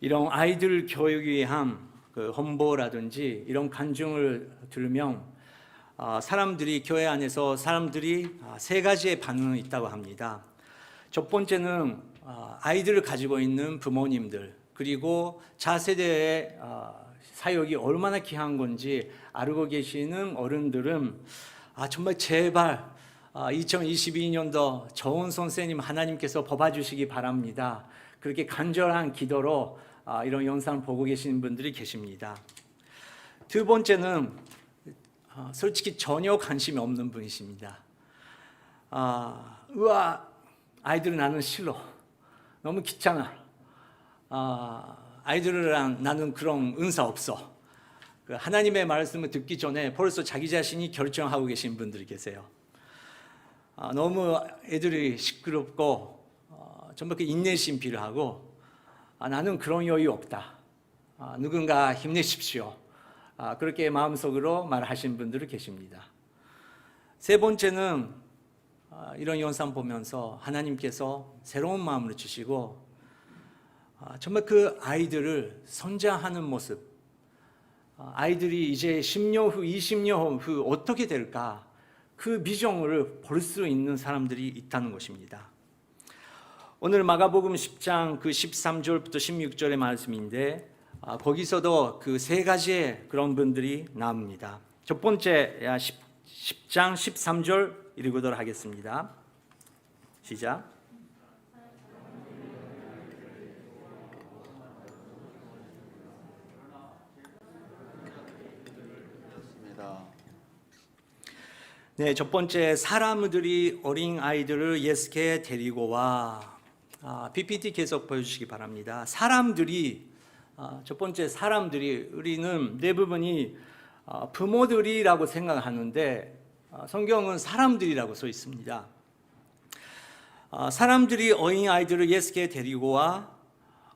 이런 아이들 교육을 위한 홍보라든지 이런 간증을 들으면 사람들이 교회 안에서 사람들이 세 가지의 반응이 있다고 합니다. 첫 번째는 아이들을 가지고 있는 부모님들, 그리고 차세대의 사역이 얼마나 귀한 건지 알고 계시는 어른들은 정말 제발 2022년도 정원 선생님 하나님께서 뽑아주시기 바랍니다. 그렇게 간절한 기도로 이런 영상을 보고 계시는 분들이 계십니다. 두 번째는 솔직히 전혀 관심이 없는 분이십니다. 아이들은 나는 싫어. 너무 귀찮아. 아이들이랑 나는 그런 은사 없어. 하나님의 말씀을 듣기 전에 벌써 자기 자신이 결정하고 계신 분들이 계세요. 너무 애들이 시끄럽고 정말 그 인내심 필요하고 나는 그런 여유 없다. 누군가 힘내십시오. 그렇게 마음속으로 말하시는 분들이 계십니다. 세 번째는 이런 영상 보면서 하나님께서 새로운 마음을 주시고 정말 그 아이들을 선자하는 모습, 아이들이 이제 10년 후, 20년 후 어떻게 될까, 그 비전을 볼 수 있는 사람들이 있다는 것입니다. 오늘 마가복음 10장 그 13절부터 16절의 말씀인데 거기서도 그 세 가지의 그런 분들이 나옵니다. 첫 번째 10장 13절 읽도록 하겠습니다. 시작. 네, 첫 번째, 사람들이 어린 아이들을 예수께 데리고 와. PPT 계속 보여주시기 바랍니다. 사람들이, 첫 번째 사람들이, 우리는 대부분이 부모들이라고 생각하는데 성경은 사람들이라고 써 있습니다. 사람들이 어린 아이들을 예수께 데리고 와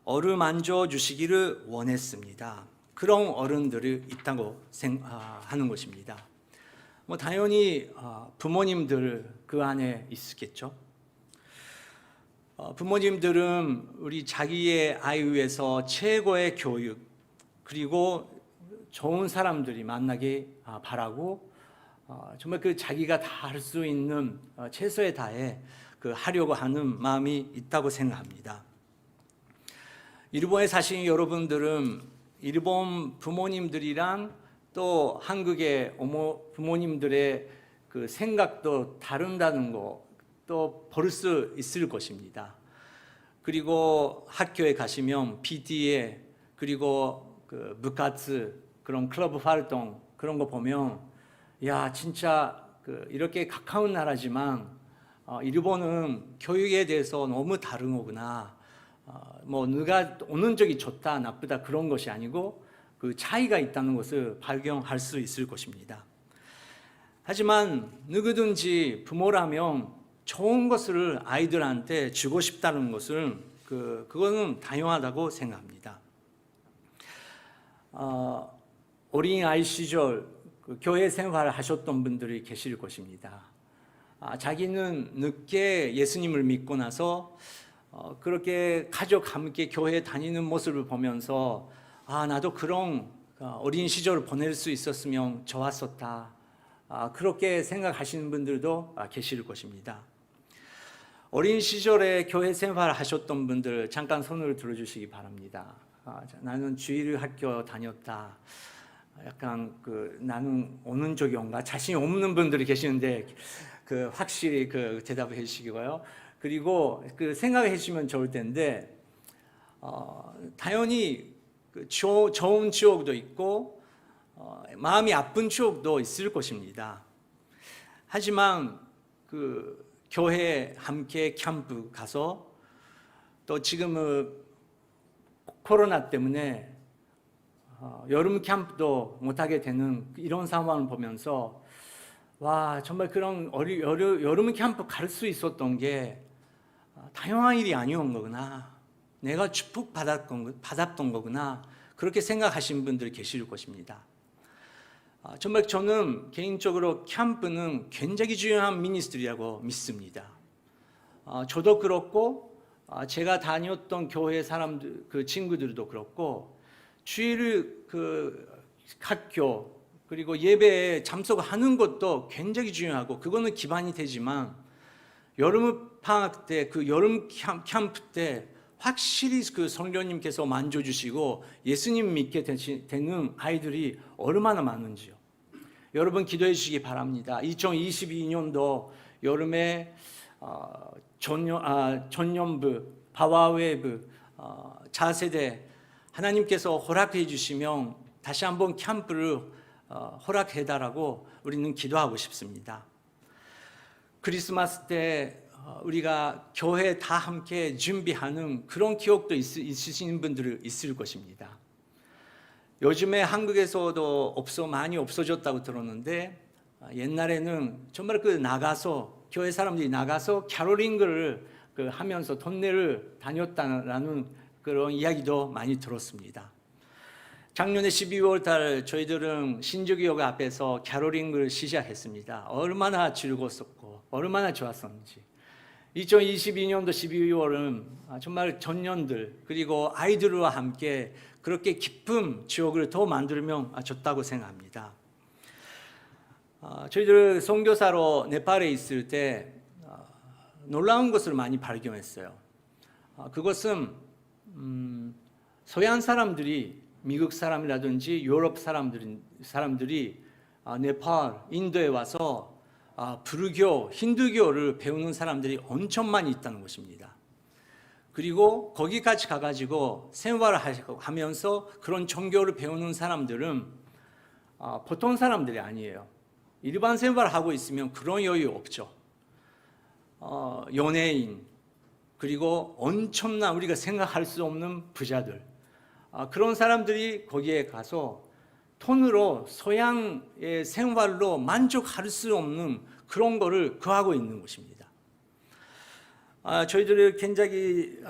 어루만져 주시기를 원했습니다. 그런 어른들이 있다고 생각하는 것입니다. 당연히 부모님들 그 안에 있겠죠. 부모님들은 우리 자기의 아이 위해서 최고의 교육, 그리고 좋은 사람들이 만나기 바라고 정말 그 자기가 다 할 수 있는 최선을 다해 하려고 하는 마음이 있다고 생각합니다. 일본에 사신 여러분들은 일본 부모님들이랑 또 한국의 부모님들의 그 생각도 다른다는 거 또 볼 수 있을 것입니다. 그리고 학교에 가시면 PTA 그리고 그 부카츠 그런 클럽 활동 그런 거 보면 진짜 이렇게 가까운 나라지만 일본은 교육에 대해서 너무 다른 거구나. 누가 오는 적이 좋다 나쁘다 그런 것이 아니고 그 차이가 있다는 것을 발견할 수 있을 것입니다. 하지만 누구든지 부모라면 좋은 것을 아이들한테 주고 싶다는 것은 그거는 당연하다고 생각합니다. 어린아이 시절 교회 생활을 하셨던 분들이 계실 것입니다. 자기는 늦게 예수님을 믿고 나서 그렇게 가족 함께 교회에 다니는 모습을 보면서 나도 그런 어린 시절을 보낼 수 있었으면 좋았었다. 그렇게 생각하시는 분들도 계실 것입니다. 어린 시절에 교회 생활을 하셨던 분들 잠깐 손을 들어주시기 바랍니다. 나는 주일 학교 다녔다. 약간 나는 오는 적이 온가 자신이 없는 분들이 계시는데 확실히 대답을 해주시고요. 그리고 생각해 주시면 좋을 텐데 당연히 좋은 추억도 있고 마음이 아픈 추억도 있을 것입니다. 하지만 교회 함께 캠프 가서 또 지금은 코로나 때문에 여름 캠프도 못하게 되는 이런 상황을 보면서 정말 그런 여름 캠프 갈 수 있었던 게 당연한 일이 아니온 거구나. 내가 축복 받았던 거구나. 그렇게 생각하시는 분들이 계실 것입니다. 정말 저는 개인적으로 캠프는 굉장히 중요한 미니스트리라고 믿습니다. 저도 그렇고 제가 다녔던 교회 사람들, 그 친구들도 그렇고 주일 학교 그리고 예배에 참석하는 것도 굉장히 중요하고 그거는 기반이 되지만 여름 방학 때 그 여름 캠프 때 확실히 그 성령님께서 만져주시고 예수님 믿게 되는 아이들이 얼마나 많은지요. 여러분 기도해 주시기 바랍니다. 2022년도 여름에 전년부, 바와웨브, 차세대 하나님께서 허락해 주시면 다시 한번 캠프를 허락해달라고 우리는 기도하고 싶습니다. 크리스마스 때 우리가 교회 다 함께 준비하는 그런 기억도 있으신 분들이 있을 것입니다. 요즘에 한국에서도 많이 없어졌다고 들었는데 옛날에는 정말 나가서 교회 사람들이 나가서 캐롤링을 하면서 동네를 다녔다는 그런 이야기도 많이 들었습니다. 작년에 12월 달 저희들은 신주교회 앞에서 캐롤링을 시작했습니다. 얼마나 즐거웠었고 얼마나 좋았었는지. 2022년도 12월은 정말 전년들 그리고 아이들과 함께 그렇게 기쁨 지옥을 더 만들면 좋다고 생각합니다. 저희들 선교사로 네팔에 있을 때 놀라운 것을 많이 발견했어요. 그것은 서양 사람들이 미국 사람이라든지 유럽 사람들이 네팔, 인도에 와서 불교, 힌두교를 배우는 사람들이 엄청 많이 있다는 것입니다. 그리고 거기까지 가가지고 생활을 하면서 그런 종교를 배우는 사람들은 보통 사람들이 아니에요. 일반 생활을 하고 있으면 그런 여유 없죠. 연예인, 그리고 엄청난 우리가 생각할 수 없는 부자들, 그런 사람들이 거기에 가서 돈으로 서양의 생활로 만족할 수 없는 그런 거를 구하고 있는 것입니다. 저희들이 굉장히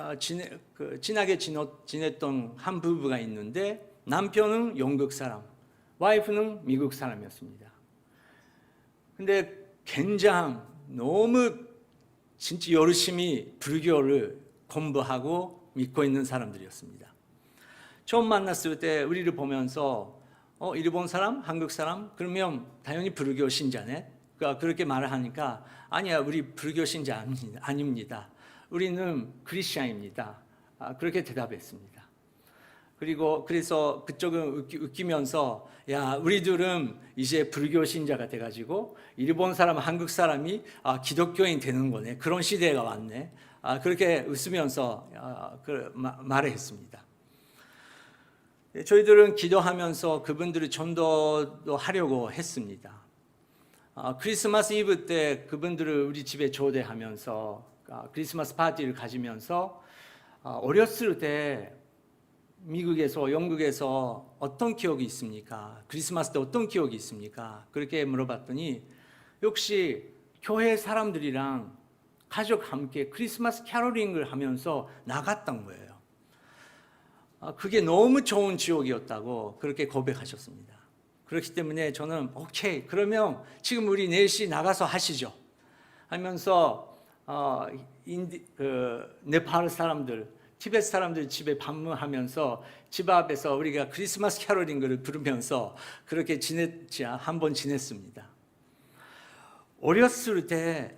진하게 지냈던 한 부부가 있는데 남편은 영국 사람, 와이프는 미국 사람이었습니다. 근데 굉장히 너무 진짜 열심히 불교를 공부하고 믿고 있는 사람들이었습니다. 처음 만났을 때 우리를 보면서 일본 사람, 한국 사람? 그러면 당연히 불교 신자네? 그렇게 말을 하니까 아니야, 우리 불교 신자 아닙니다. 우리는 크리스찬입니다. 그렇게 대답했습니다. 그래서 그쪽은 웃기면서 야, 우리들은 이제 불교 신자가 돼가지고 일본 사람, 한국 사람이 기독교인 되는 거네. 그런 시대가 왔네. 그렇게 웃으면서 말을 했습니다. 저희들은 기도하면서 그분들을 전도도 하려고 했습니다. 크리스마스 이브 때 그분들을 우리 집에 초대하면서 크리스마스 파티를 가지면서 어렸을 때 미국에서 영국에서 어떤 기억이 있습니까? 크리스마스 때 어떤 기억이 있습니까? 그렇게 물어봤더니 역시 교회 사람들이랑 가족 함께 크리스마스 캐롤링을 하면서 나갔던 거예요. 그게 너무 좋은 지옥이었다고 그렇게 고백하셨습니다. 그렇기 때문에 저는 오케이, 그러면 지금 우리 4시 나가서 하시죠 하면서 네팔 사람들, 티베트 사람들 집에 방문하면서 집 앞에서 우리가 크리스마스 캐롤링을 부르면서 그렇게 한번 지냈습니다. 어렸을 때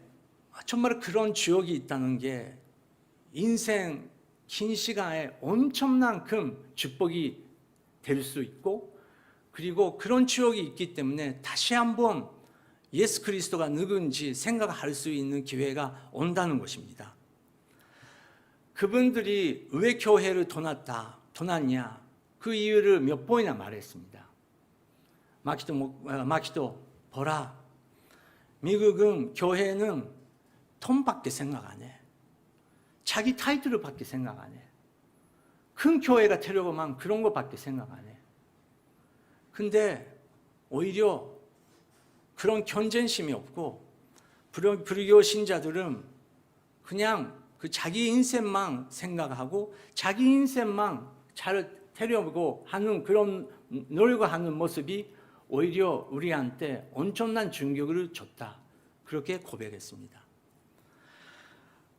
정말 그런 지옥이 있다는 게 인생 긴 시간에 엄청난 큰 축복이 될 수 있고, 그리고 그런 지옥이 있기 때문에 다시 한번 예수 그리스도가 누군지 생각할 수 있는 기회가 온다는 것입니다. 그분들이 왜 교회를 떠났냐, 그 이유를 몇 번이나 말했습니다. 마키도 보라, 미국은 교회는 돈밖에 생각 안 해. 자기 타이틀을 밖에 생각 안 해. 큰 교회가 되려고만 그런 것밖에 생각 안 해. 근데 오히려 그런 견쟁심이 없고 불교 신자들은 그냥 자기 인생만 생각하고 자기 인생만 잘 되려고 하는 그런 노력하는 모습이 오히려 우리한테 엄청난 충격을 줬다. 그렇게 고백했습니다.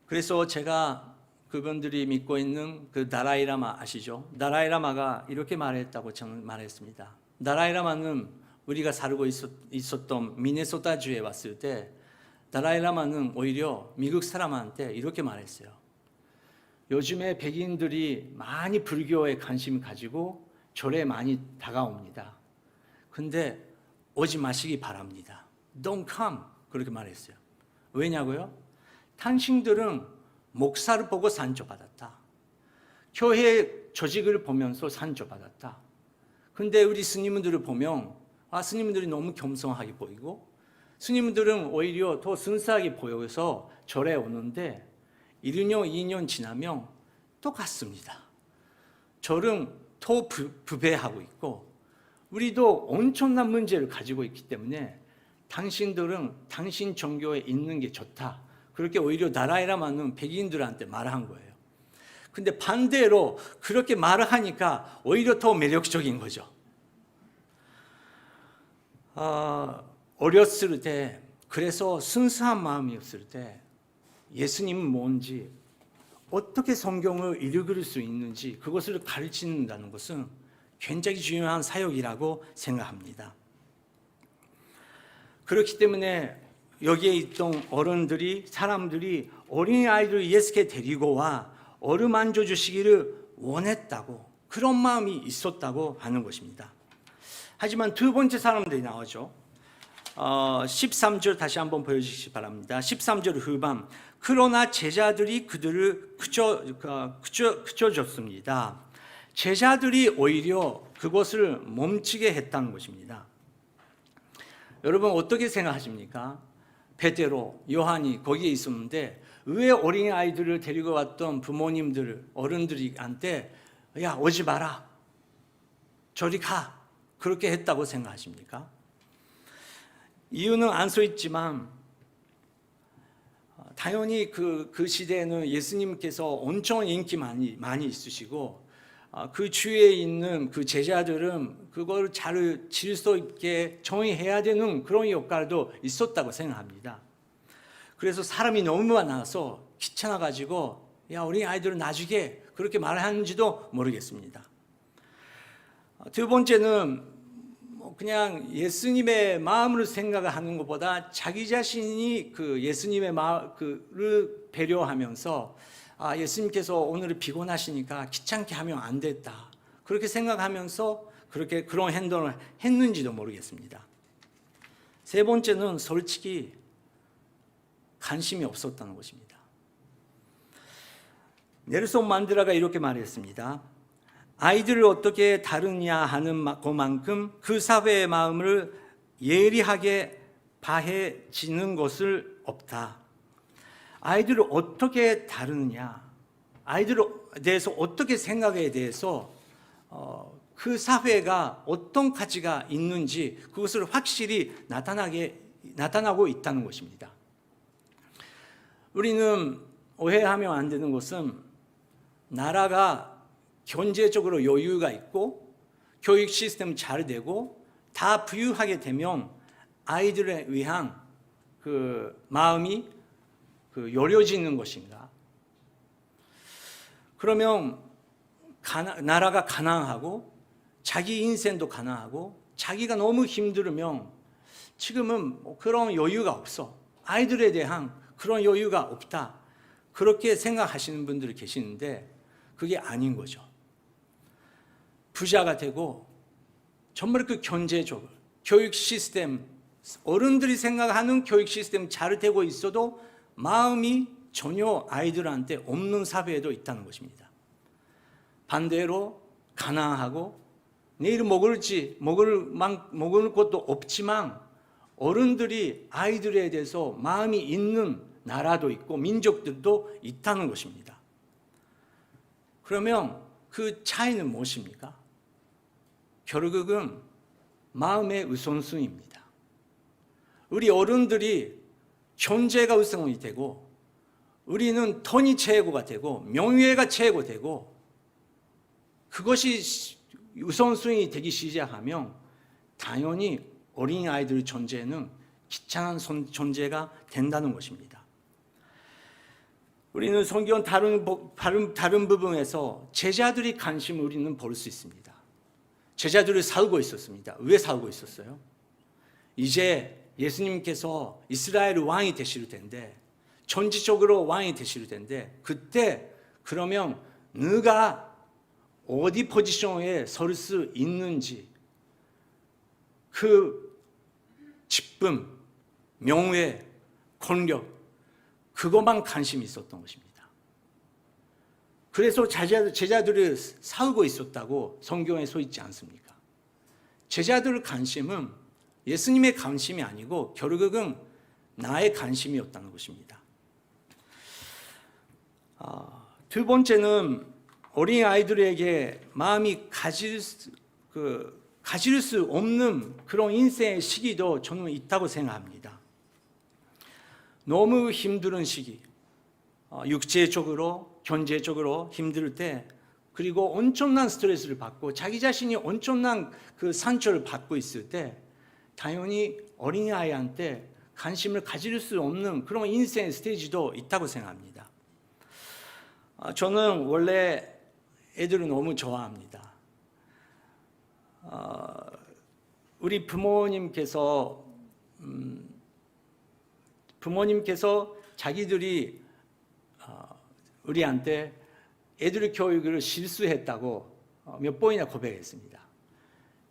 그래서 제가 그분들이 믿고 있는 그 다라이라마 아시죠? 다라이라마가 이렇게 말했다고 저는 말했습니다. 다라이라마는 우리가 살고 있었던 미네소타주에 왔을 때 다라이라마는 오히려 미국 사람한테 이렇게 말했어요. 요즘에 백인들이 많이 불교에 관심 가지고 절에 많이 다가옵니다. 근데 오지 마시기 바랍니다. Don't come. 그렇게 말했어요. 왜냐고요? 당신들은 목사를 보고 산조받았다. 교회 조직을 보면서 산조받았다. 근데 우리 스님들을 보면 스님들이 너무 겸손하게 보이고 스님들은 오히려 더 순수하게 보여서 절에 오는데 1년, 2년 지나면 똑같습니다. 절은 더 부배하고 있고 우리도 엄청난 문제를 가지고 있기 때문에 당신들은 당신 종교에 있는 게 좋다. 그렇게 오히려 다라이라마는 백인들한테 말한 거예요. 근데 반대로 그렇게 말을 하니까 오히려 더 매력적인 거죠. 어렸을 때 그래서 순수한 마음이었을 때 예수님은 뭔지 어떻게 성경을 읽을 수 있는지 그것을 가르친다는 것은 굉장히 중요한 사역이라고 생각합니다. 그렇기 때문에 여기에 있던 어른들이 사람들이 어린아이를 예수께 데리고 와 어루만져 주시기를 원했다고 그런 마음이 있었다고 하는 것입니다. 하지만 두 번째 사람들이 나오죠. 13절 다시 한번 보여주시기 바랍니다. 13절 후반 그러나 제자들이 그들을 그쳐줬습니다. 제자들이 오히려 그것을 멈추게 했다는 것입니다. 여러분 어떻게 생각하십니까? 베드로, 요한이 거기에 있었는데 왜 어린아이들을 데리고 왔던 부모님들, 어른들한테 야 오지 마라, 저리 가 그렇게 했다고 생각하십니까? 이유는 안 써 있지만 당연히 그 시대에는 예수님께서 엄청 인기 많이 있으시고 그 주위에 있는 그 제자들은 그걸 잘 질서 있게 정의해야 되는 그런 역할도 있었다고 생각합니다. 그래서 사람이 너무 많아서 귀찮아가지고 야 우리 아이들은 나중에 그렇게 말하는지도 모르겠습니다. 두 번째는 그냥 예수님의 마음을 생각하는 것보다 자기 자신이 그 예수님의 마음을 배려하면서 예수님께서 오늘 피곤하시니까 귀찮게 하면 안 됐다 그렇게 생각하면서 그런 행동을 했는지도 모르겠습니다. 세 번째는 솔직히 관심이 없었다는 것입니다. 넬손 만델라가 이렇게 말했습니다. 아이들을 어떻게 다루냐 하는 것만큼 그 사회의 마음을 예리하게 봐해지는 것을 없다. 아이들을 어떻게 다루느냐, 아이들에 대해서 어떻게 생각에 대해서 그 사회가 어떤 가치가 있는지 그것을 확실히 나타나고 있다는 것입니다. 우리는 오해하면 안 되는 것은 나라가 경제적으로 여유가 있고 교육 시스템 잘 되고 다 부유하게 되면 아이들에 위한 그 마음이 여려지는 것인가? 그러면 나라가 가난하고 자기 인생도 가난하고 자기가 너무 힘들으면 지금은 그런 여유가 없어. 아이들에 대한 그런 여유가 없다. 그렇게 생각하시는 분들이 계시는데 그게 아닌 거죠. 부자가 되고 정말 그 경제적으로 교육 시스템, 어른들이 생각하는 교육 시스템 잘 되고 있어도 마음이 전혀 아이들한테 없는 사회에도 있다는 것입니다. 반대로 가난하고 내일 먹을 것도 없지만 어른들이 아이들에 대해서 마음이 있는 나라도 있고 민족들도 있다는 것입니다. 그러면 그 차이는 무엇입니까? 결국은 마음의 우선순위입니다. 우리 어른들이 존재가 우선이 되고 우리는 돈이 최고가 되고 명예가 최고 되고 그것이 우선순위 되기 시작하면 당연히 어린아이들의 존재는 귀찮은 존재가 된다는 것입니다. 우리는 성경 다른 부분에서 제자들이 관심을 우리는 볼 수 있습니다. 제자들이 싸우고 있었습니다. 왜 싸우고 있었어요? 이제 예수님께서 이스라엘 왕이 되실 텐데, 전지적으로 왕이 되실 텐데, 그때 그러면 네가 어디 포지션에 설 수 있는지, 그 직분, 명예, 권력, 그것만 관심이 있었던 것입니다. 그래서 제자들이 싸우고 있었다고 성경에 써 있지 않습니까? 제자들의 관심은 예수님의 관심이 아니고 결국은 나의 관심이었다는 것입니다. 두 번째는 어린아이들에게 마음이 가질 수 없는 그런 인생의 시기도 저는 있다고 생각합니다. 너무 힘든 시기, 육체적으로, 경제적으로 힘들 때, 그리고 엄청난 스트레스를 받고 자기 자신이 엄청난 그 상처를 받고 있을 때, 당연히 어린아이한테 관심을 가질 수 없는 그런 인생의 스테이지도 있다고 생각합니다. 저는 원래 애들을 너무 좋아합니다. 우리 부모님께서 자기들이 우리한테 애들 교육을 실수했다고 몇 번이나 고백했습니다.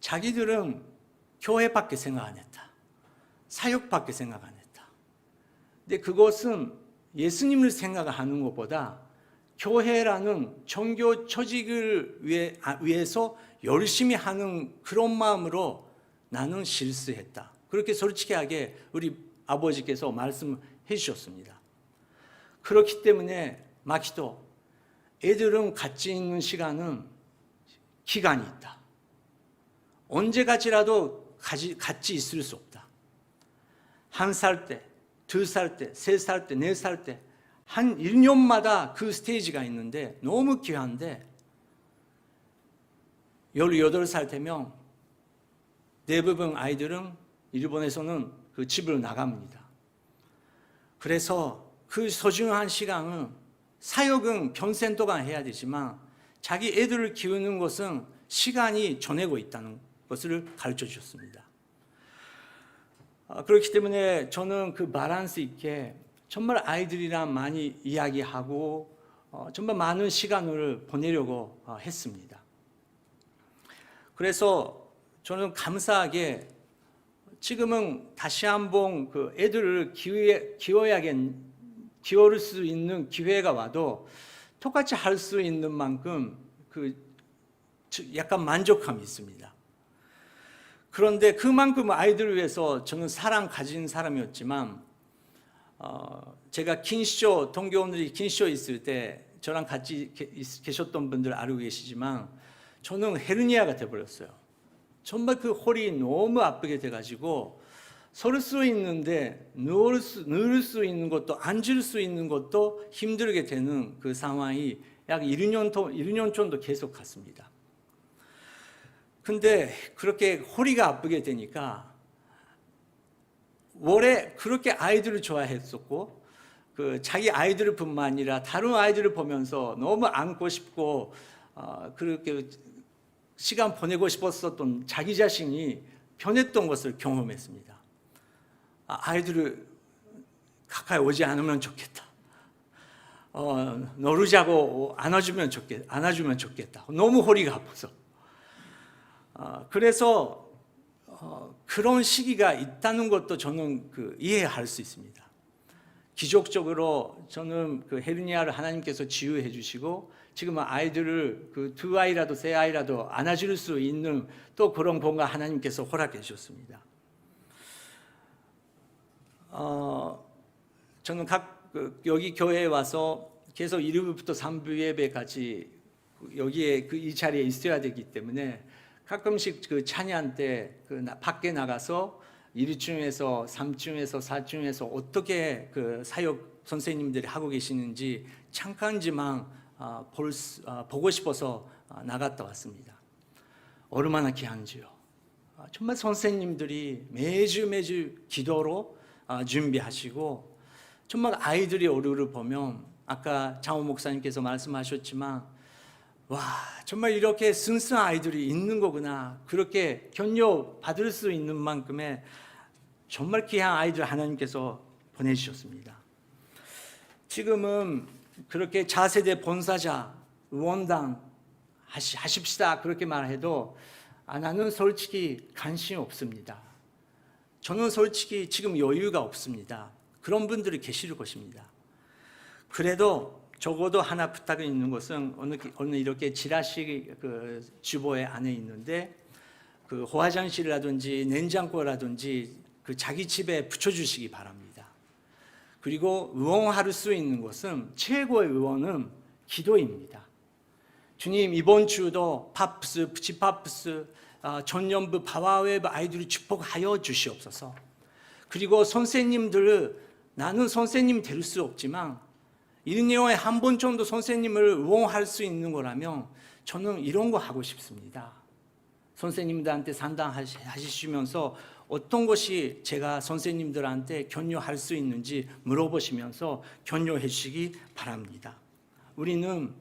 자기들은 교회밖에 생각 안 했다. 사역밖에 생각 안 했다. 근데 그것은 예수님을 생각하는 것보다 교회라는 종교 조직을 위해서 열심히 하는 그런 마음으로 나는 실수했다. 그렇게 솔직하게 우리 아버지께서 말씀해 주셨습니다. 그렇기 때문에 마키도 애들은 같이 있는 시간은 기간이 있다. 언제까지라도 같이 있을 수 없다. 1살 때, 2살 때, 3살 때, 4살 때, 한 1년마다 그 스테이지가 있는데 너무 귀한데 18살 되면 대부분 아이들은 일본에서는 그 집을 나갑니다. 그래서 그 소중한 시간은 사역은 평생 동안 해야 되지만 자기 애들을 키우는 것은 시간이 전하고 있다는 것을 가르쳐 주셨습니다. 그렇기 때문에 저는 그 밸런스 있게 정말 아이들이랑 많이 이야기하고 정말 많은 시간을 보내려고 했습니다. 그래서 저는 감사하게 지금은 다시 한번 그 애들을 키울 수 있는 기회가 와도 똑같이 할 수 있는 만큼 그 약간 만족감이 있습니다. 그런데 그만큼 아이들을 위해서 저는 사랑 가진 사람이었지만 제가 킨쇼, 동교원들이 킨쇼 있을 때 저랑 같이 계셨던 분들 알고 계시지만 저는 헤르니아가 돼버렸어요. 정말 그 홀이 너무 아프게 돼가지고 설 수 있는데 누울 수 있는 것도 앉을 수 있는 것도 힘들게 되는 그 상황이 약 1년 정도 계속 갔습니다. 근데 그렇게 허리가 아프게 되니까 원래 그렇게 아이들을 좋아했었고 그 자기 아이들 뿐만 아니라 다른 아이들을 보면서 너무 안고 싶고 그렇게 시간 보내고 싶었었던 자기 자신이 변했던 것을 경험했습니다. 아이들을 가까이 오지 않으면 좋겠다. 놀자고 안아주면 좋겠다. 너무 허리가 아파서. 그래서 그런 시기가 있다는 것도 저는 이해할 수 있습니다. 기적적으로 저는 그 헤르니아를 하나님께서 치유해 주시고 지금은 아이들을 그 2아이라도 3아이라도 안아줄 수 있는 또 그런 공간 하나님께서 허락해 주셨습니다. 저는 여기 교회에 와서 계속 1부부터 3부 예배까지 여기에 이 자리에 있어야 되기 때문에 가끔씩 그 찬양 때 밖에 나가서 1중에서 3중에서 4중에서 어떻게 그 사역 선생님들이 하고 계시는지 잠깐지만 보고 싶어서 나갔다 왔습니다. 얼마나 귀한지요. 정말 선생님들이 매주 기도로 준비하시고 정말 아이들의 얼굴을 보면 아까 장호 목사님께서 말씀하셨지만 와, 정말 이렇게 순수한 아이들이 있는 거구나. 그렇게 견뇨 받을 수 있는 만큼의 정말 귀한 아이들 하나님께서 보내주셨습니다. 지금은 그렇게 차세대 본사자, 의원당 하십시다 그렇게 말해도 나는 솔직히 관심이 없습니다. 저는 솔직히 지금 여유가 없습니다. 그런 분들이 계실 것입니다. 그래도 적어도 하나 부탁이 있는 것은 오늘 이렇게 지라시 그 주보에 안에 있는데 그 화장실이라든지 냉장고라든지 그 자기 집에 붙여주시기 바랍니다. 그리고 의원할 수 있는 것은 최고의 의원은 기도입니다. 주님, 이번 주도 파프스, 프치파프스, 전년부 바와웹 아이들을 축복하여 주시옵소서. 그리고 선생님들을 나는 선생님 될 수 없지만 1년에 한 번 정도 선생님을 응원할 수 있는 거라면 저는 이런 거 하고 싶습니다. 선생님들한테 상담하시면서 어떤 것이 제가 선생님들한테 격려할 수 있는지 물어보시면서 격려해 주시기 바랍니다. 우리는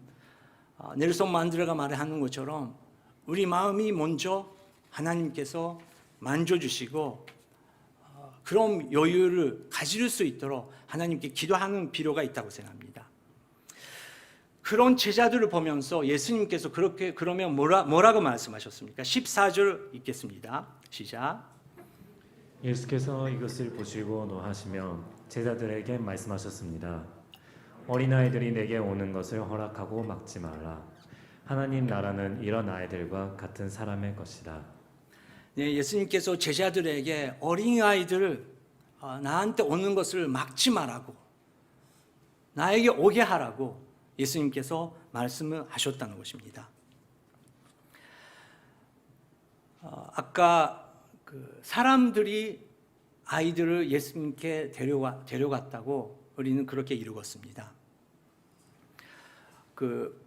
넬슨 만델라가 말하는 것처럼 우리 마음이 먼저 하나님께서 만져주시고 그런 여유를 가질 수 있도록 하나님께 기도하는 필요가 있다고 생각합니다. 그런 제자들을 보면서 예수님께서 그러면 뭐라고 말씀하셨습니까? 14절 읽겠습니다. 시작. 예수께서 이것을 보시고 노하시며 제자들에게 말씀하셨습니다. 어린아이들이 내게 오는 것을 허락하고 막지 말라. 하나님 나라는 이런 아이들과 같은 사람의 것이다. 네, 예수님께서 제자들에게 어린아이들을 나한테 오는 것을 막지 말라고, 나에게 오게 하라고 예수님께서 말씀을 하셨다는 것입니다. 아까 사람들이 아이들을 예수님께 데려갔다고 우리는 그렇게 읽었습니다.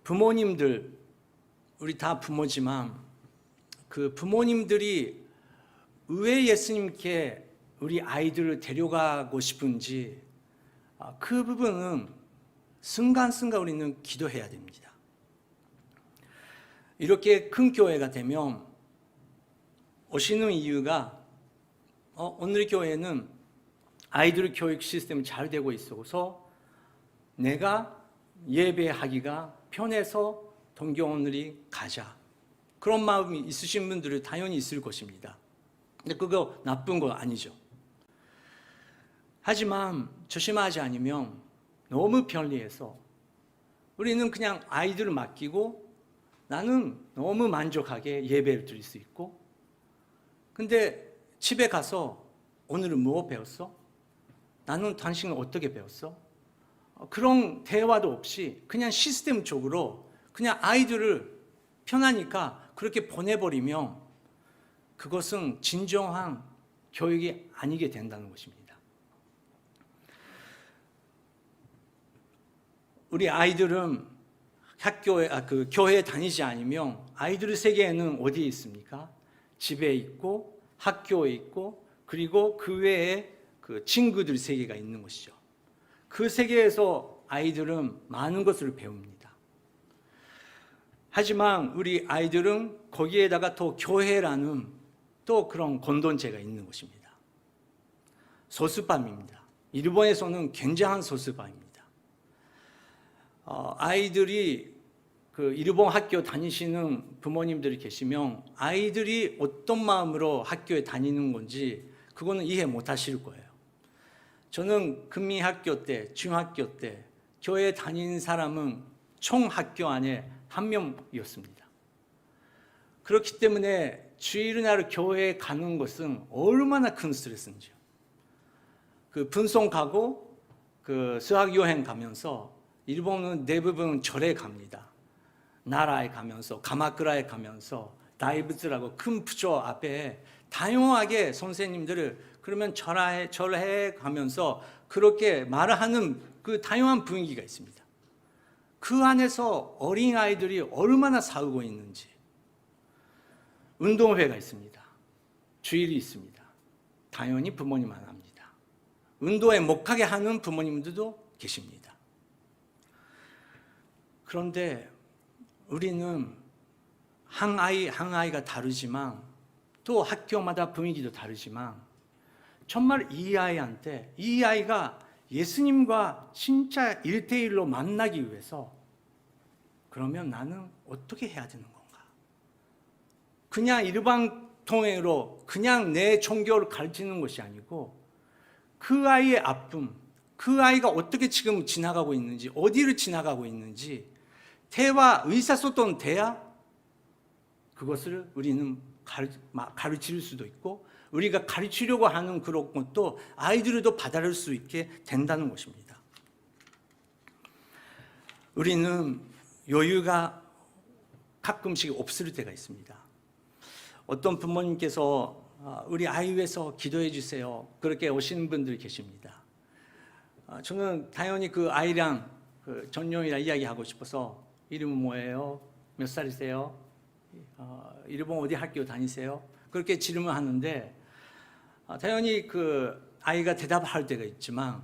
부모님들, 우리 다 부모지만 그 부모님들이 왜 예수님께 우리 아이들을 데려가고 싶은지 그 부분은 순간순간 우리는 기도해야 됩니다. 이렇게 큰 교회가 되면 오시는 이유가 오늘 교회는 아이들 교육 시스템이 잘 되고 있어서 내가 예배하기가 편해서 동교원들이 가자. 그런 마음이 있으신 분들은 당연히 있을 것입니다. 근데 그거 나쁜 거 아니죠. 하지만 조심하지 않으면 너무 편리해서 우리는 그냥 아이들을 맡기고 나는 너무 만족하게 예배를 드릴 수 있고 근데 집에 가서 오늘은 뭐 배웠어? 나는 당신은 어떻게 배웠어? 그런 대화도 없이 그냥 시스템적으로 그냥 아이들을 편하니까 그렇게 보내버리면 그것은 진정한 교육이 아니게 된다는 것입니다. 우리 아이들은 교회에 다니지 않으면 아이들의 세계에는 어디에 있습니까? 집에 있고 학교에 있고 그리고 그 외에 그 친구들 세계가 있는 것이죠. 그 세계에서 아이들은 많은 것을 배웁니다. 하지만 우리 아이들은 거기에다가 또 교회라는 또 그런 공동체가 있는 것입니다. 소수파입니다. 일본에서는 굉장한 소수파입니다. 아이들이 일본 학교 다니시는 부모님들이 계시면 아이들이 어떤 마음으로 학교에 다니는 건지 그거는 이해 못 하실 거예요. 저는 금미학교 때, 중학교 때 교회에 다니는 사람은 총 학교 안에 한 명이었습니다. 그렇기 때문에 주일날 교회에 가는 것은 얼마나 큰 스트레스인지요. 분송 가고 수학 여행 가면서 일본은 대부분 절에 갑니다. 나라에 가면서 가마쿠라에 가면서 다이브즈라고 큰 부처 앞에 다양하게 선생님들을 그러면 절해 가면서 그렇게 말을 하는 그 다양한 분위기가 있습니다. 그 안에서 어린아이들이 얼마나 싸우고 있는지. 운동회가 있습니다. 주일이 있습니다. 당연히 부모님 안 합니다. 운동회 못 가게 하는 부모님들도 계십니다. 그런데 우리는 한 아이가 다르지만 또 학교마다 분위기도 다르지만 정말 이 아이한테 이 아이가 예수님과 진짜 1대1로 만나기 위해서 그러면 나는 어떻게 해야 되는 건가? 그냥 일방통행으로 그냥 내 종교를 가르치는 것이 아니고 그 아이의 아픔, 그 아이가 어떻게 지금 지나가고 있는지, 어디를 지나가고 있는지 대화, 의사소통 돼야 그것을 우리는 가르칠 수도 있고 우리가 가르치려고 하는 그런 것도 아이들도 받아들일 수 있게 된다는 것입니다. 우리는 여유가 가끔씩 없을 때가 있습니다. 어떤 부모님께서 우리 아이 위해서 기도해 주세요. 그렇게 오시는 분들이 계십니다. 저는 당연히 그 아이랑 그 전용이랑 이야기하고 싶어서 이름은 뭐예요? 몇 살이세요? 일본 어디 학교 다니세요? 그렇게 질문하는데 당연히 그 아이가 대답할 때가 있지만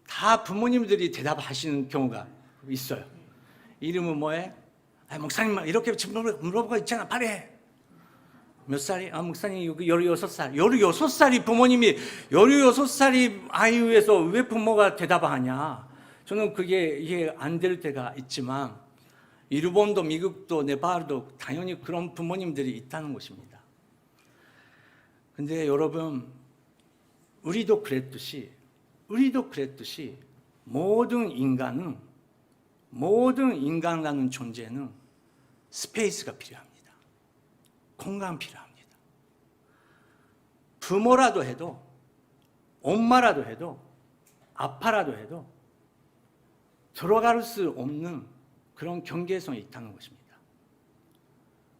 다 부모님들이 대답하시는 경우가 있어요. 이름은 뭐해? 목사님 이렇게 물어보고 있잖아. 빨리 해. 몇 살이? 목사님 여기 16살. 16살이 부모님이 16살이 아이 위해서 왜 부모가 대답하냐? 저는 그게 이해 안 될 때가 있지만 일본도 미국도 네팔도 당연히 그런 부모님들이 있다는 것입니다. 근데 여러분 우리도 그랬듯이 모든 인간이라는 존재는 스페이스가 필요합니다. 공간 필요합니다. 부모라도 해도 엄마라도 해도 아빠라도 해도 들어갈 수 없는 그런 경계성이 있다는 것입니다.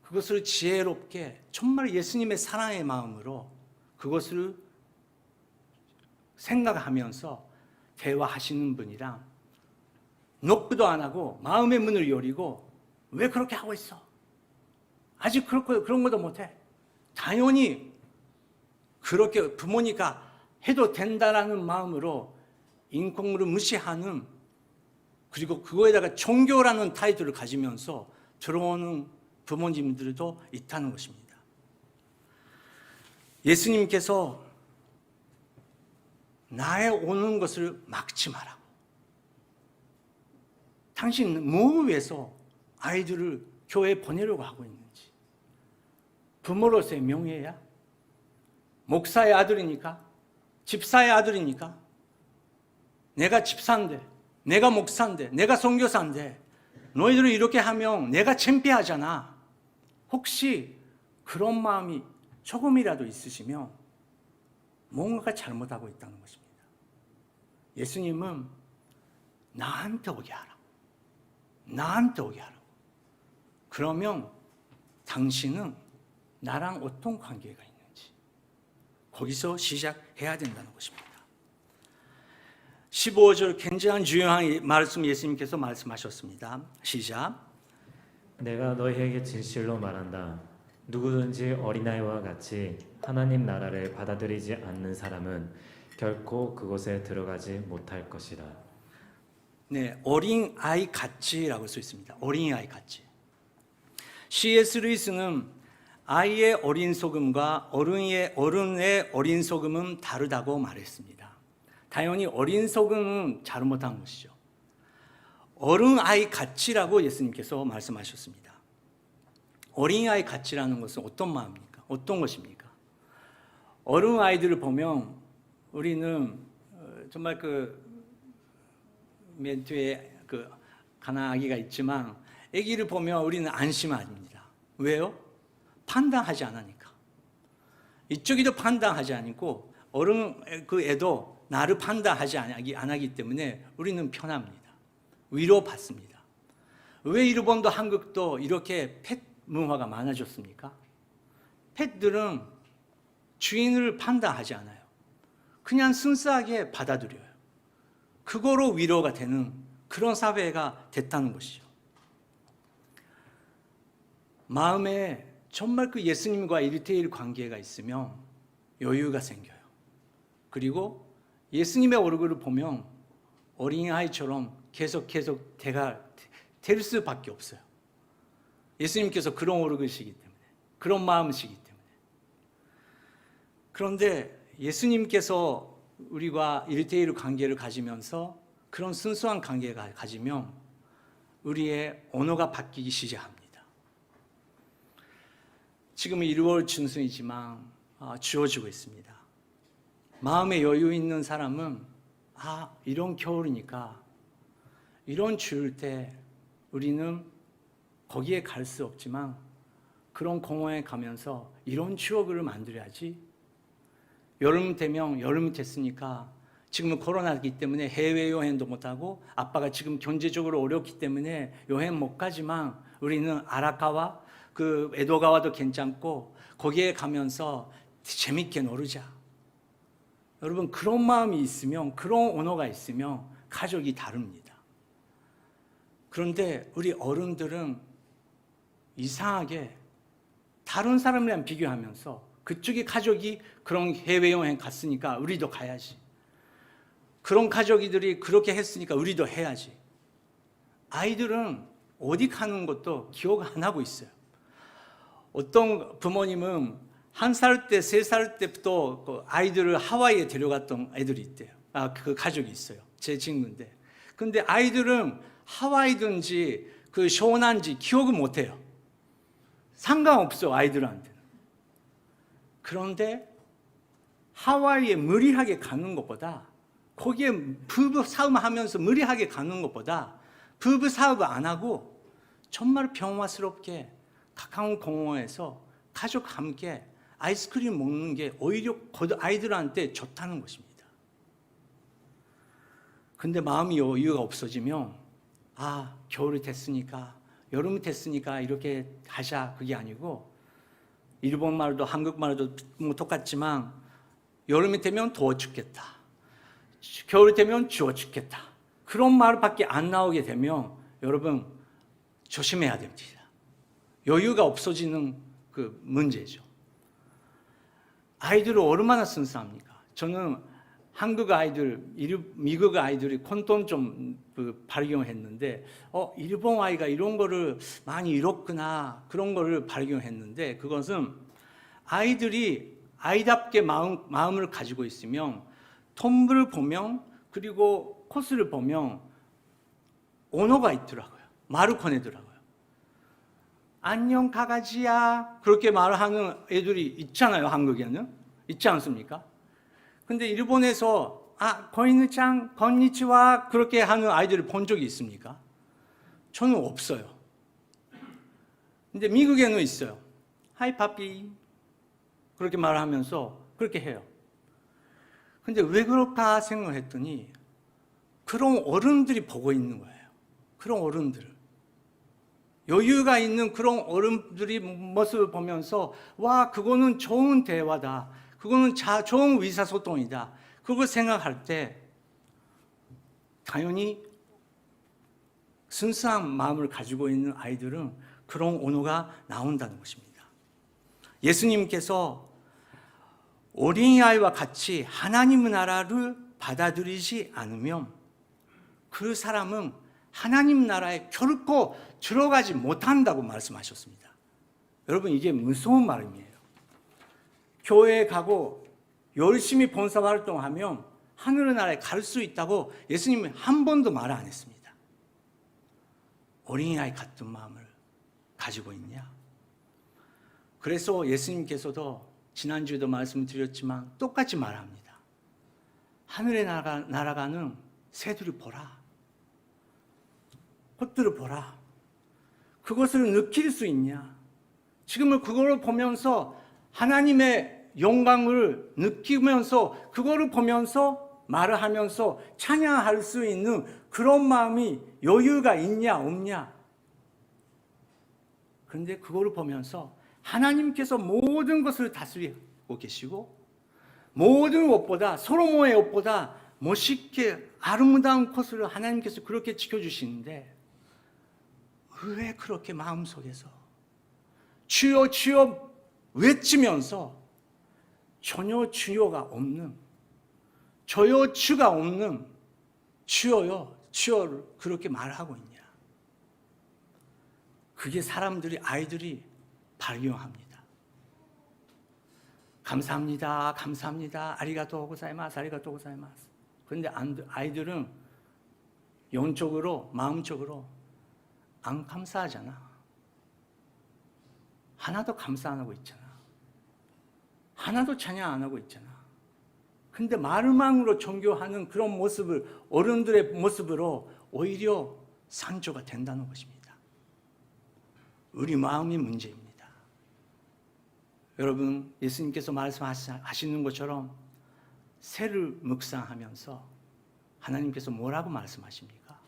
그것을 지혜롭게 정말 예수님의 사랑의 마음으로 그것을 생각하면서 대화하시는 분이랑 노크도 안 하고 마음의 문을 열고 왜 그렇게 하고 있어? 아직 그런 것도 못해. 당연히 그렇게 부모니까 해도 된다라는 마음으로 인권을 무시하는 그리고 그거에다가 종교라는 타이틀을 가지면서 들어오는 부모님들도 있다는 것입니다. 예수님께서 나의 오는 것을 막지 마라고. 당신 뭐 위해서 아이들을 교회에 보내려고 하고 있는지. 부모로서의 명예야? 목사의 아들이니까? 집사의 아들이니까? 내가 집사인데, 내가 목사인데, 내가 선교사인데 너희들은 이렇게 하면 내가 창피하잖아. 혹시 그런 마음이 조금이라도 있으시면 뭔가가 잘못하고 있다는 것입니다. 예수님은 나한테 오게 하라고. 나한테 오게 하라고. 그러면 당신은 나랑 어떤 관계가 있는지 거기서 시작해야 된다는 것입니다. 15절 굉장히 중요한 말씀 예수님께서 말씀하셨습니다. 시작. 내가 너희에게 진실로 말한다. 누구든지 어린아이와 같이 하나님 나라를 받아들이지 않는 사람은 결코 그곳에 들어가지 못할 것이다. 네, 어린아이 같이라고 써 있습니다. 어린아이 같이. C.S. 루이스는 아이의 어린 소금과 어른의 어린 소금은 다르다고 말했습니다. 당연히 어린 소금은 잘못한 것이죠. 어른아이 같이라고 예수님께서 말씀하셨습니다. 어린아이 같이라는 것은 어떤 마음입니까? 어떤 것입니까? 어른아이들을 보면 우리는 정말 맨 뒤에 가난 아기가 있지만 아기를 보면 우리는 안심합니다. 왜요? 판단하지 않으니까. 이쪽이도 판단하지 않고 어른 애도 나를 판단하지 안 하기 때문에 우리는 편합니다. 위로받습니다. 왜 일본도 한국도 이렇게 펫 문화가 많아졌습니까? 펫들은 주인을 판단하지 않아요. 그냥 순수하게 받아들여요. 그거로 위로가 되는 그런 사회가 됐다는 것이죠. 마음에 정말 그 예수님과 1대1 관계가 있으면 여유가 생겨요. 그리고 예수님의 얼굴을 보면 어린아이처럼 계속 될 수밖에 없어요. 예수님께서 그런 오르시기 때문에, 그런 마음이시기 때문에. 그런데 예수님께서 우리와 1대1 관계를 가지면서 그런 순수한 관계를 가지면 우리의 언어가 바뀌기 시작합니다. 지금은 1월 중순이지만 주어지고 있습니다. 마음에 여유 있는 사람은 이런 겨울이니까 이런 추울 때 우리는 거기에 갈 수 없지만 그런 공원에 가면서 이런 추억을 만들어야지. 여름 되면 여름이 됐으니까 지금은 코로나이기 때문에 해외여행도 못하고 아빠가 지금 경제적으로 어렵기 때문에 여행 못 가지만 우리는 아라카와 그 에도가와도 괜찮고 거기에 가면서 재밌게 놀자. 여러분 그런 마음이 있으면, 그런 언어가 있으면 가족이 다릅니다. 그런데 우리 어른들은 이상하게 다른 사람이랑 비교하면서 그쪽의 가족이 그런 해외여행 갔으니까 우리도 가야지. 그런 가족들이 그렇게 했으니까 우리도 해야지. 아이들은 어디 가는 것도 기억 안 하고 있어요. 어떤 부모님은 1살 때, 3살 때부터 그 아이들을 하와이에 데려갔던 애들이 있대요. 그 가족이 있어요. 제 친구인데. 근데 아이들은 하와이든지 그 시원한지 기억을 못 해요. 상관없어, 아이들한테는. 그런데 하와이에 무리하게 가는 것보다, 거기에 부부 싸움하면서 무리하게 가는 것보다 부부 싸움 안 하고 정말 평화스럽게 가까운 공원에서 가족 함께 아이스크림 먹는 게 오히려 아이들한테 좋다는 것입니다. 근데 마음이 여유가 없어지면 겨울이 됐으니까, 여름이 됐으니까 이렇게 하자, 그게 아니고, 일본 말도 한국 말도 뭐 똑같지만 여름이 되면 더워 죽겠다, 겨울이 되면 추워 죽겠다, 그런 말밖에 안 나오게 되면 여러분 조심해야 됩니다. 여유가 없어지는 그 문제죠. 아이들을 얼마나 순수합니까? 저는 한국 아이들, 미국 아이들이 콘돔 좀 발견했는데 일본 아이가 이런 거를 많이 잃었구나, 그런 거를 발견했는데, 그것은 아이들이 아이답게 마음을 가지고 있으면 톰을 보면, 그리고 코스를 보면 언어가 있더라고요. 말을 꺼내더라고요. 안녕 강아지야, 그렇게 말하는 애들이 있잖아요. 한국에는 있지 않습니까? 근데 일본에서 고인누짱 건니치와 그렇게 하는 아이들을 본 적이 있습니까? 저는 없어요. 근데 미국에는 있어요. 하이 파피, 그렇게 말하면서 그렇게 해요. 근데 왜 그럴까 생각했더니 그런 어른들이 보고 있는 거예요. 그런 어른들을, 여유가 있는 그런 어른들이 모습을 보면서 그거는 좋은 대화다, 그거는 좋은 의사소통이다, 그걸 생각할 때 당연히 순수한 마음을 가지고 있는 아이들은 그런 언어가 나온다는 것입니다. 예수님께서 어린아이와 같이 하나님의 나라를 받아들이지 않으면 그 사람은 하나님 나라에 결코 들어가지 못한다고 말씀하셨습니다. 여러분 이게 무서운 말이에요. 교회에 가고 열심히 봉사활동하면 하늘의 나라에 갈 수 있다고 예수님은 한 번도 말 안 했습니다. 어린아이 같은 마음을 가지고 있냐? 그래서 예수님께서도 지난주에도 말씀드렸지만 똑같이 말합니다. 하늘에 날아가는 새들을 보라, 꽃들을 보라. 그것을 느낄 수 있냐? 지금은 그거를 보면서 하나님의 영광을 느끼면서, 그거를 보면서 말을 하면서 찬양할 수 있는 그런 마음이 여유가 있냐 없냐? 그런데 그거를 보면서 하나님께서 모든 것을 다스리고 계시고, 모든 옷보다, 솔로몬의 옷보다 멋있게 아름다운 것을 하나님께서 그렇게 지켜주시는데 왜 그렇게 마음속에서 주여 주여 외치면서 전혀 주여가 없는, 저여 주가 없는 주여요 주여를 그렇게 말하고 있냐? 그게 아이들이 발견합니다. 감사합니다, 감사합니다, 아리가또 고자이마스, 아리가또 고자이마스. 그런데 아이들은 영적으로, 마음적으로 안 감사하잖아. 하나도 감사 안 하고 있잖아. 하나도 찬양 안 하고 있잖아. 근데 말만으로 종교하는 그런 모습을, 어른들의 모습으로 오히려 상처가 된다는 것입니다. 우리 마음이 문제입니다. 여러분, 예수님께서 말씀하시는 것처럼 새를 묵상하면서 하나님께서 뭐라고 말씀하십니까?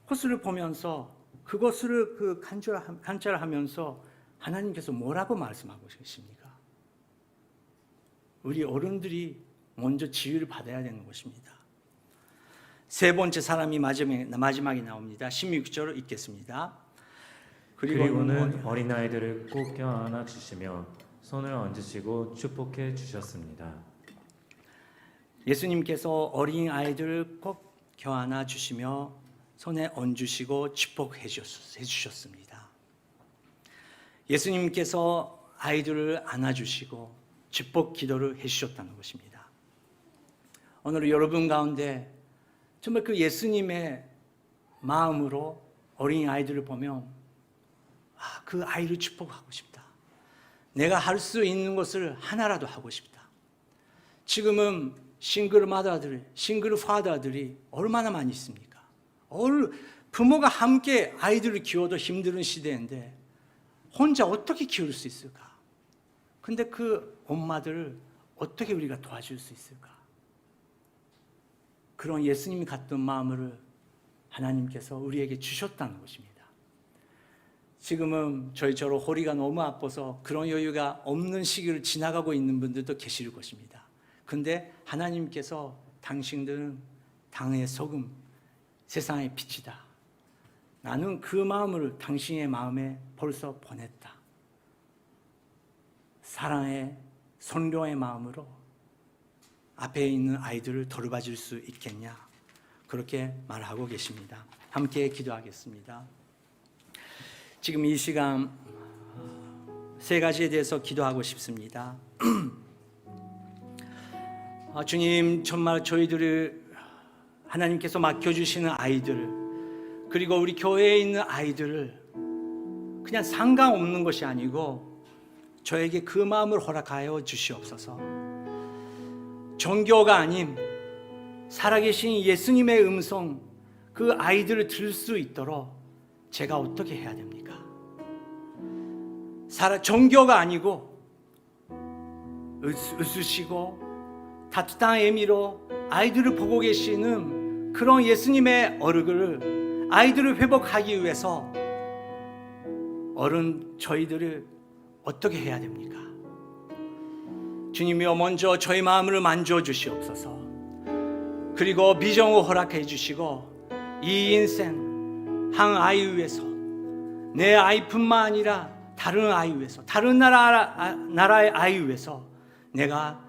호수를 보면서 그것을 관찰하면서 하나님께서 뭐라고 말씀하고 계십니까? 우리 어른들이 먼저 지휘를 받아야 되는 것입니다. 세 번째 사람이 마지막에 나옵니다. 16절을 읽겠습니다. 그리고는 어린아이들을 꼭 껴안아 주시며 손을 얹으시고 축복해 주셨습니다. 예수님께서 어린아이들을 꼭 껴안아 주시며 손에 얹으시고 축복해 주셨습니다. 예수님께서 아이들을 안아주시고 축복 기도를 해주셨다는 것입니다. 오늘 여러분 가운데 정말 그 예수님의 마음으로 어린아이들을 보면 그 아이를 축복하고 싶다. 내가 할 수 있는 것을 하나라도 하고 싶다. 지금은 싱글 파더들이 얼마나 많이 있습니까? 부모가 함께 아이들을 키워도 힘든 시대인데 혼자 어떻게 키울 수 있을까? 근데 그 엄마들을 어떻게 우리가 도와줄 수 있을까? 그런 예수님이 갖던 마음을 하나님께서 우리에게 주셨다는 것입니다. 지금은 저희처럼 허리가 너무 아파서 그런 여유가 없는 시기를 지나가고 있는 분들도 계실 것입니다. 근데 하나님께서 당신들은 땅의 소금, 세상의 빛이다. 나는 그 마음을 당신의 마음에 벌써 보냈다. 사랑의 선량의 마음으로 앞에 있는 아이들을 돌봐줄 수 있겠냐? 그렇게 말하고 계십니다. 함께 기도하겠습니다. 지금 이 시간 세 가지에 대해서 기도하고 싶습니다. 주님, 정말 저희들을 하나님께서 맡겨주시는 아이들, 그리고 우리 교회에 있는 아이들을 그냥 상관없는 것이 아니고 저에게 그 마음을 허락하여 주시옵소서. 종교가 아닌 살아계신 예수님의 음성, 그 아이들을 들을 수 있도록 제가 어떻게 해야 됩니까? 종교가 아니고 으스시고 따뜻한 의미로 아이들을 보고 계시는 그런 예수님의 얼굴을 아이들을 회복하기 위해서 어른 저희들을 어떻게 해야 됩니까? 주님이여, 먼저 저희 마음을 만져 주시옵소서. 그리고 비전을 허락해 주시고 이 인생 한 아이 위해서, 내 아이뿐만 아니라 다른 아이 위해서, 다른 나라의 아이 위해서 내가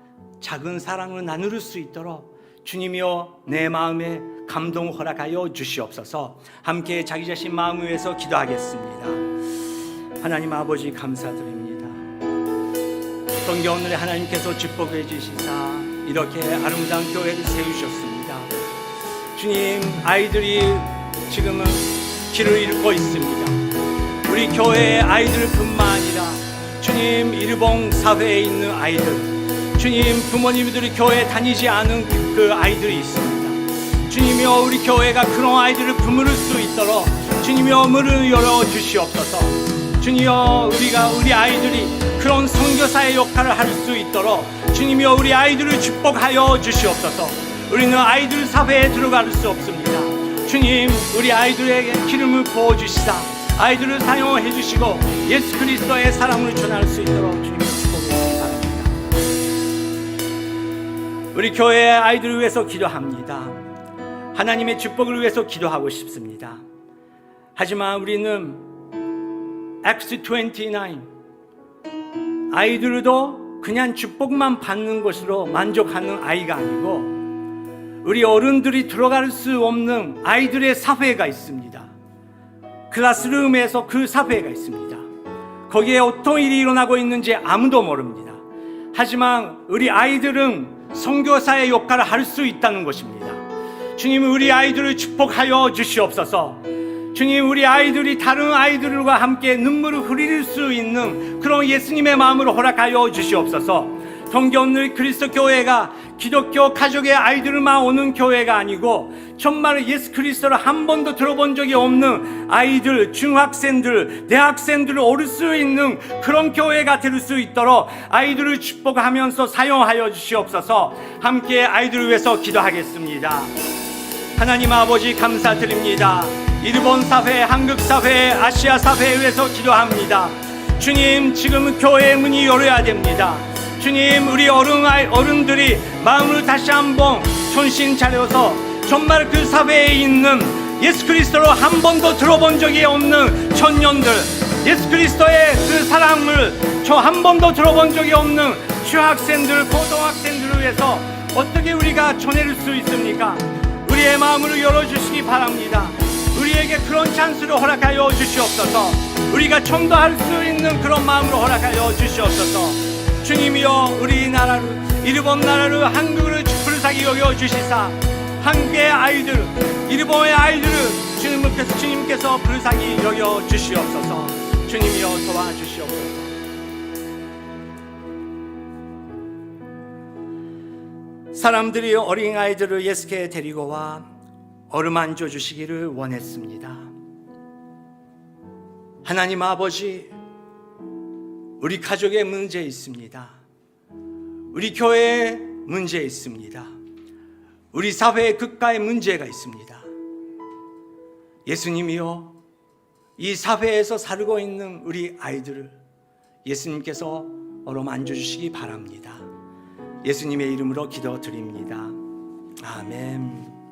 작은 사랑을 나눌 수 있도록 주님이여 내 마음에 감동 허락하여 주시옵소서. 함께 자기 자신 마음 위해서 기도하겠습니다. 하나님 아버지, 감사드립니다. 성경 오늘에 하나님께서 축복해 주시사 이렇게 아름다운 교회를 세우셨습니다. 주님, 아이들이 지금은 길을 잃고 있습니다. 우리 교회의 아이들뿐만 아니라 주님, 일본 사회에 있는 아이들, 주님, 부모님들이 교회에 다니지 않은 그 아이들이 있습니다. 주님이여, 우리 교회가 그런 아이들을 부모를 수 있도록 주님이여 문을 열어 주시옵소서. 주님이여, 우리 아이들이 그런 선교사의 역할을 할 수 있도록 주님이여 우리 아이들을 축복하여 주시옵소서. 우리는 아이들 사회에 들어갈 수 없습니다. 주님, 우리 아이들에게 기름을 부어주시사 아이들을 사용해 주시고 예수 그리스도의 사랑을 전할 수 있도록 주님 축복해 주시기 바랍니다. 우리 교회의 아이들을 위해서 기도합니다. 하나님의 축복을 위해서 기도하고 싶습니다. 하지만 우리는 Acts 29 아이들도 그냥 축복만 받는 것으로 만족하는 아이가 아니고 우리 어른들이 들어갈 수 없는 아이들의 사회가 있습니다. 클래스룸에서 그 사회가 있습니다. 거기에 어떤 일이 일어나고 있는지 아무도 모릅니다. 하지만 우리 아이들은 선교사의 역할을 할 수 있다는 것입니다. 주님, 우리 아이들을 축복하여 주시옵소서. 주님, 우리 아이들이 다른 아이들과 함께 눈물을 흘릴 수 있는 그런 예수님의 마음으로 허락하여 주시옵소서. 동경늘 그리스도 교회가 기독교 가족의 아이들만 오는 교회가 아니고 정말 예수 그리스도를 한 번도 들어본 적이 없는 아이들, 중학생들, 대학생들을 오를 수 있는 그런 교회가 될 수 있도록 아이들을 축복하면서 사용하여 주시옵소서. 함께 아이들을 위해서 기도하겠습니다. 하나님 아버지, 감사드립니다. 일본 사회, 한국 사회, 아시아 사회에 위해서 기도합니다. 주님, 지금 교회의 문이 열어야 됩니다. 주님, 우리 어른들이 마음을 다시 한번 정신 차려서 정말 그 사회에 있는 예수 그리스도로 한 번도 들어본 적이 없는 청년들, 예수 그리스도의 그 사랑을 한 번도 들어본 적이 없는 중학생들, 고등학생들을 위해서 어떻게 우리가 전해줄 수 있습니까? 우리의 마음을 열어주시기 바랍니다. 우리에게 그런 찬스를 허락하여 주시옵소서. 우리가 전도할 수 있는 그런 마음으로 허락하여 주시옵소서. 주님이여, 우리나라를, 일본 나라를, 한국을 불쌍히 여겨 주시사 한국의 아이들, 일본의 아이들을 주님께서 불쌍히 여겨 주시옵소서. 주님이여, 도와주시옵소서. 사람들이 어린아이들을 예수께 데리고 와 어루만져 주시기를 원했습니다. 하나님 아버지, 우리 가족의 문제 있습니다. 우리 교회에 문제 있습니다. 우리 사회의 국가의 문제가 있습니다. 예수님이여, 이 사회에서 살고 있는 우리 아이들을 예수님께서 어루만져 주시기 바랍니다. 예수님의 이름으로 기도드립니다. 아멘.